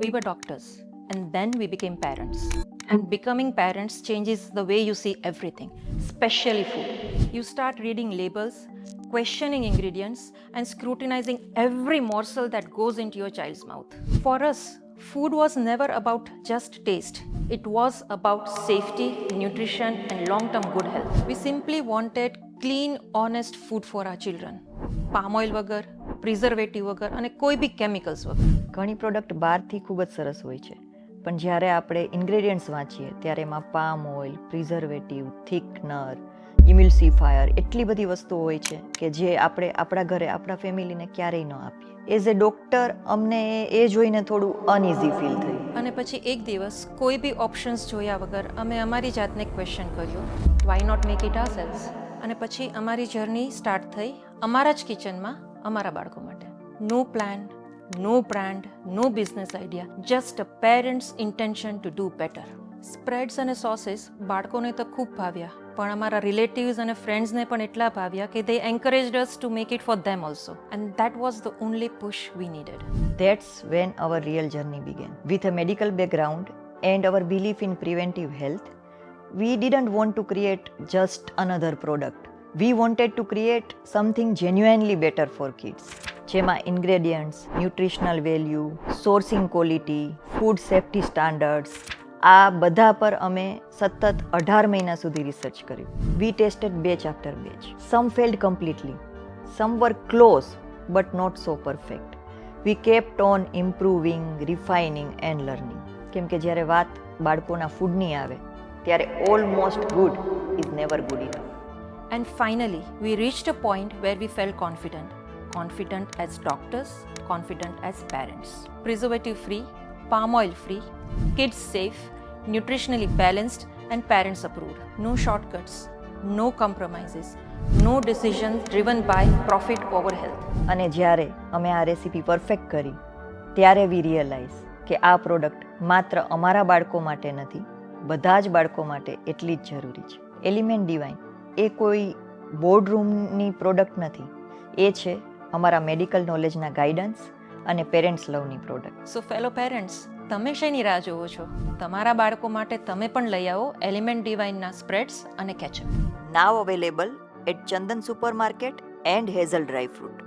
We were doctors, and then we became parents. And becoming parents changes the way you see everything, especially food. You start reading labels, questioning ingredients, and scrutinizing every morsel that goes into your child's mouth. For us, food was never about just taste. It was about safety, nutrition, and long term good health. We simply wanted clean, honest food for our children. Palm oil વગર, preservative વગર અને કોઈ બી chemicals વગર. ઘણી product બહારથી ખૂબ જ સરસ હોય છે, પણ જ્યારે આપણે ઇન્ગ્રેડિયન્ટ્સ વાંચીએ ત્યારે એમાં પામ ઓઇલ, પ્રિઝર્વેટિવ, થિકનર, ઇમ્યુલ્સિફાયર એટલી બધી વસ્તુઓ હોય છે કે જે આપણે આપણા ઘરે આપણા ફેમિલીને ક્યારેય ન આપીએ. એઝ એ ડૉક્ટર અમને એ જોઈને થોડું અનઇઝી ફીલ થયું. અને પછી એક દિવસ કોઈ બી ઓપ્શન્સ જોયા વગર અમે અમારી જાતને ક્વેશ્ચન કર્યો, વાય નોટ મેક ઇટ આવરસેલ્વ્સ. અને પછી અમારી જર્ની સ્ટાર્ટ થઈ અમારા જ કિચનમાં અમારા બાળકો માટે. No plan, no brand, no business idea, just a parents intention to do better. Spreads અને સોસીસ બાળકોને તો ખૂબ ભાવ્યા, પણ અમારા રિલેટિવ્સ અને ફ્રેન્ડ્સને પણ એટલા ભાવ્યા કે they encouraged us to make it for them also. And that was the only push we needed. That's when our real journey began. With a medical background and our belief in preventive health, we didn't want to create just another product. We wanted to create something genuinely better for kids. જેમાં ingredients, nutritional value, sourcing quality, food safety standards, આ બધા પર અમે સતત 18 મહિના સુધી research કર્યું. We tested batch after batch. Some failed completely. Some were close but not so perfect. We kept on improving, refining and learning. કેમ કે જ્યારે વાત બાળકોના ફૂડની આવે ત્યારે almost good is never good enough. And finally, we reached a point where we felt confident. Confident as doctors, confident as parents. Preservative free, palm oil free, kids safe, nutritionally balanced and parents approved. No shortcuts, no compromises, no decisions driven by profit over health. અને જ્યારે અમે આ recipe perfect કરી ત્યારે we realise કે આ product માત્ર અમારા બાળકો માટે નથી, બધા જ બાળકો માટે એટલી જ જરૂરી છે. એલિમેન્ટ ડિવાઇન એ કોઈ બોર્ડરૂમની પ્રોડક્ટ નથી, એ છે અમારા મેડિકલ નોલેજના ગાઈડન્સ અને પેરેન્ટ્સ લવની પ્રોડક્ટ. સો ફેલો પેરેન્ટ્સ, તમે શેની રાહ જોવો છો? તમારા બાળકો માટે તમે પણ લઈ આવો એલિમેન્ટ ડિવાઇનના સ્પ્રેડ્સ અને ketchup. Now available at Chandan supermarket and Hazel dry fruit.